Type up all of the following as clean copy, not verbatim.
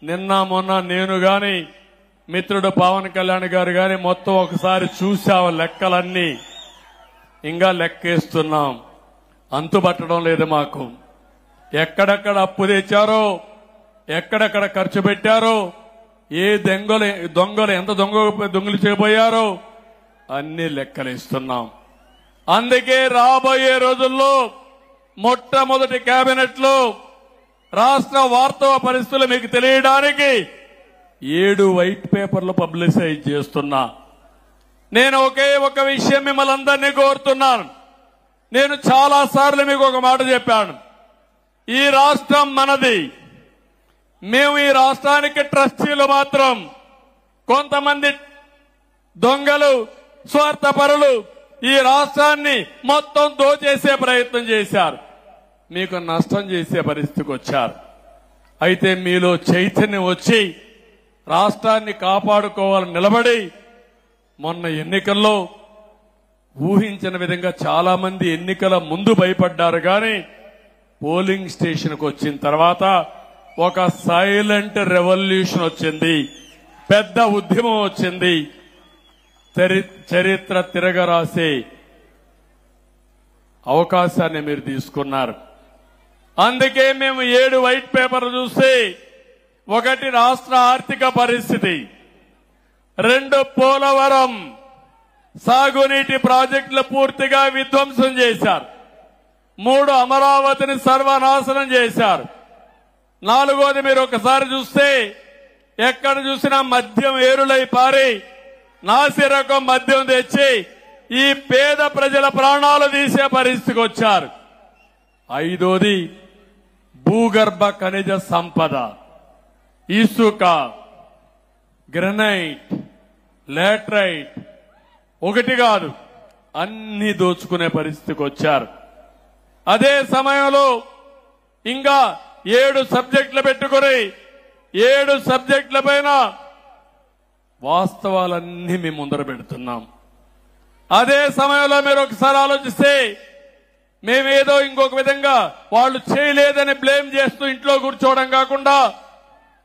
నిన్న మొన్న నేను గాని మిత్రుడు పవన్ కళ్యాణ్ గారు గాని మొత్తం ఒకసారి చూసాం లెక్కలన్నీ. ఇంకా లెక్కేస్తున్నాం, అంతుబట్టడం లేదు మాకు. ఎక్కడెక్కడ అప్పు తెచ్చారో, ఎక్కడెక్కడ ఖర్చు పెట్టారో, ఏ దొంగలు ఎంత దొంగలు చేయబోయారో అన్ని లెక్కలేస్తున్నాం. అందుకే రాబోయే రోజుల్లో మొట్టమొదటి కేబినెట్ లో రాష్ట్ర వాస్తవ పరిస్థితులు మీకు తెలియడానికి 7 వైట్ పేపర్లు పబ్లిసైజ్ చేస్తున్నా. నేను ఒకే ఒక విషయం మిమ్మల్ని అందరినీ కోరుతున్నాను. నేను చాలా సార్లు మీకు ఒక మాట చెప్పాను, ఈ రాష్ట్రం మనది. మేము ఈ రాష్ట్రానికి ట్రస్టీలు మాత్రం. కొంతమంది దొంగలు, స్వార్థపరులు ఈ రాష్ట్రాన్ని మొత్తం దోచేసే ప్రయత్నం చేశారు, మీకు నష్టం చేసే పరిస్థితికి వచ్చారు. అయితే మీలో చైతన్యం వచ్చి రాష్ట్రాన్ని కాపాడుకోవాలని నిలబడి మొన్న ఎన్నికల్లో ఊహించిన విధంగా చాలా మంది ఎన్నికల ముందు భయపడ్డారు. కానీ పోలింగ్ స్టేషన్కు వచ్చిన తర్వాత ఒక సైలెంట్ రెవల్యూషన్ వచ్చింది, పెద్ద ఉద్యమం వచ్చింది. చరిత్ర తిరగరాసే అవకాశాన్ని మీరు తీసుకున్నారు. అందుకే మేము 7 వైట్ పేపర్లు చూస్తే, 1 రాష్ట్ర ఆర్థిక పరిస్థితి, 2 పోలవరం సాగునీటి ప్రాజెక్టులు పూర్తిగా విధ్వంసం చేశారు, 3 అమరావతిని సర్వనాశనం చేశారు, 4వది మీరు ఒకసారి చూస్తే ఎక్కడ చూసినా మద్యం ఏరులై పారి నాసిరకం మద్యం తెచ్చి ఈ పేద ప్రజల ప్రాణాలు తీసే పరిస్థితికి వచ్చారు. 5వది భూగర్భ ఖనిజ సంపద, ఇసుక, గ్రనైట్, లాటరైట్, ఒకటి కాదు అన్ని దోచుకునే పరిస్థితికి వచ్చారు. అదే సమయంలో ఇంకా 7 సబ్జెక్టులు పెట్టుకుని 7 సబ్జెక్టుల పైన వాస్తవాలన్నీ మేము ముందర పెడుతున్నాం. అదే సమయంలో మీరు ఒకసారి ఆలోచిస్తే మేమేదో ఇంకొక విధంగా వాళ్ళు చేయలేదని బ్లేమ్ చేస్తూ ఇంట్లో కూర్చోవడం కాకుండా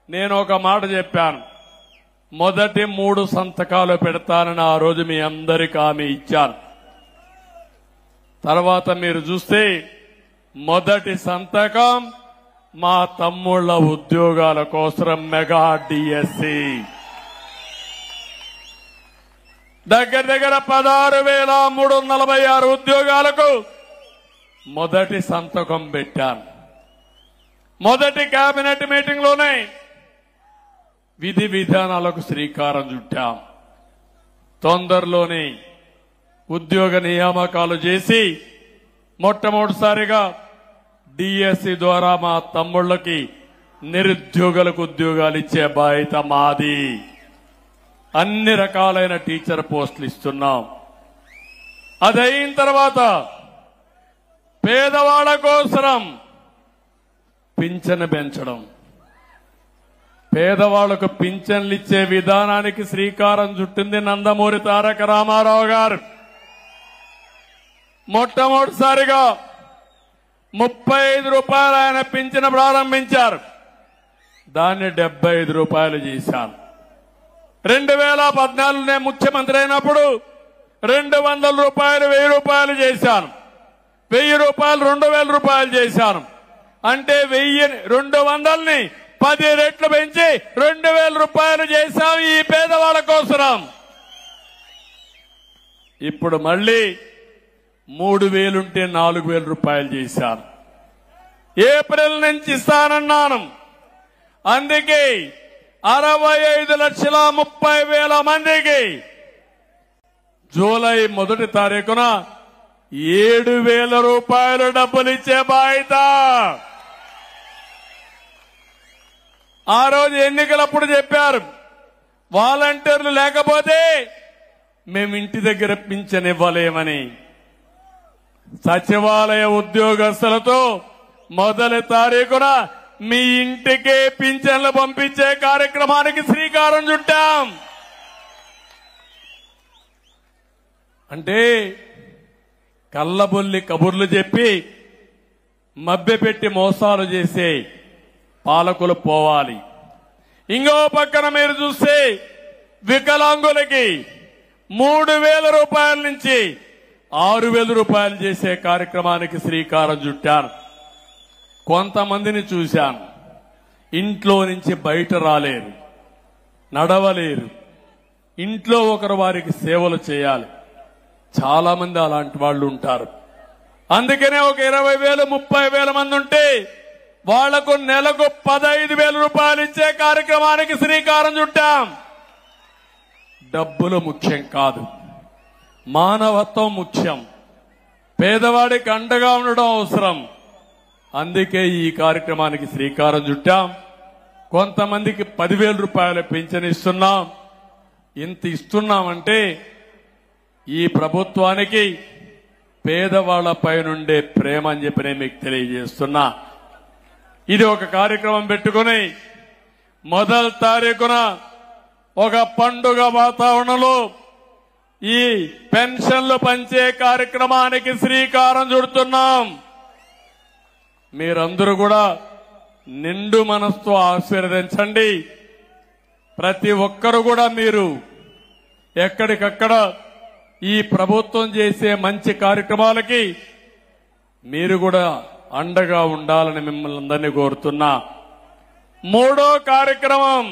నేను ఒక మాట చెప్పాను, మొదటి 3 సంతకాలు పెడతానని ఆ రోజు మీ అందరికీ హామీ ఇచ్చాను. తర్వాత మీరు చూస్తే మొదటి సంతకం మా తమ్ముళ్ల ఉద్యోగాల కోసం మెగా డిఎస్సి దగ్గర 16,346 ఉద్యోగాలకు మొదటి సంతకం పెట్టాను. మొదటి కేబినెట్ మీటింగ్ లోనే విధి విధానాలకు శ్రీకారం చుట్టాం. తొందరలోనే ఉద్యోగ నియామకాలు చేసి మొట్టమొదటిసారిగా డిఎస్సి ద్వారా మా తమ్ముళ్లకి నిరుద్యోగులకు ఉద్యోగాలు ఇచ్చే బాధ్యత మాది. అన్ని రకాలైన టీచర్ పోస్టులు ఇస్తున్నాం. అదైన తర్వాత పేదవాళ్ల కోసం పింఛను పెంచడం, పేదవాళ్లకు పింఛన్లు ఇచ్చే విధానానికి శ్రీకారం చుట్టింది నందమూరి తారక రామారావు గారు. మొట్టమొదటిసారిగా 35 రూపాయలు ఆయన పింఛను ప్రారంభించారు, దాన్ని 75 రూపాయలు చేశాను. 2014 నేను ముఖ్యమంత్రి అయినప్పుడు 200 రూపాయలు 1000 రూపాయలు చేశాను, 1000 రూపాయలు 2000 రూపాయలు చేశాను. అంటే 200ని 10 రెట్లు పెంచి 2000 రూపాయలు చేశాం ఈ పేదవాళ్ల కోసం. ఇప్పుడు మళ్లీ 3000 ఉంటే 4000 రూపాయలు చేశాను. ఏప్రిల్ నుంచి ఇస్తానన్నాను. అందుకే 65,30,000 మందికి జూలై 1వ తారీఖున 7,000 రూపాయలు డబ్బులు ఇచ్చే బాధ్యత. ఆ రోజు ఎన్నికలప్పుడు చెప్పారు, వాలంటీర్లు లేకపోతే మేము ఇంటి దగ్గర పింఛన్ ఇవ్వలేమని. సచివాలయ ఉద్యోగస్తులతో 1వ తారీఖున మీ ఇంటికే పింఛన్లు పంపించే కార్యక్రమానికి శ్రీకారం చుట్టాం. అంటే కల్లబొల్లి కబుర్లు చెప్పి మభ్యపెట్టి మోసాలు చేసే పాలకులు పోవాలి. ఇంకో పక్కన మీరు చూస్తే వికలాంగులకి 3,000 రూపాయల నుంచి 6,000 రూపాయలు చేసే కార్యక్రమానికి శ్రీకారం చుట్టాను. కొంతమందిని చూశాను, ఇంట్లో నుంచి బయట రాలేరు, నడవలేరు, ఇంట్లో ఒకరు వారికి సేవలు చేయాలి. చాలా మంది అలాంటి వాళ్ళు ఉంటారు. అందుకనే ఒక 20,000 30,000 మంది ఉంటే వాళ్లకు నెలకు 15,000 రూపాయలు ఇచ్చే కార్యక్రమానికి శ్రీకారం చుట్టాం. డబ్బులు ముఖ్యం కాదు, మానవత్వం ముఖ్యం. పేదవాడికి అండగా ఉండడం అవసరం. అందుకే ఈ కార్యక్రమానికి శ్రీకారం చుట్టాం. కొంతమందికి 10,000 రూపాయల పింఛన్ ఇస్తున్నాం. ఇంత ఇస్తున్నామంటే ఈ ప్రభుత్వానికి పేదవాళ్లపై నుండే ప్రేమ అని చెప్పి నేను మీకు తెలియజేస్తున్నా. ఇది ఒక కార్యక్రమం పెట్టుకుని మొదటి తారీఖున ఒక పండుగ వాతావరణంలో ఈ పెన్షన్లు పంచే కార్యక్రమానికి శ్రీకారం చుడుతున్నాం. మీరందరూ కూడా నిండు మనసుతో ఆశీర్వదించండి. ప్రతి ఒక్కరు కూడా మీరు ఎక్కడికక్కడ ఈ ప్రభుత్వం చేసే మంచి కార్యక్రమాలకి మీరు కూడా అండగా ఉండాలని మిమ్మల్ని అందరినీ కోరుతున్నా. 3వ కార్యక్రమం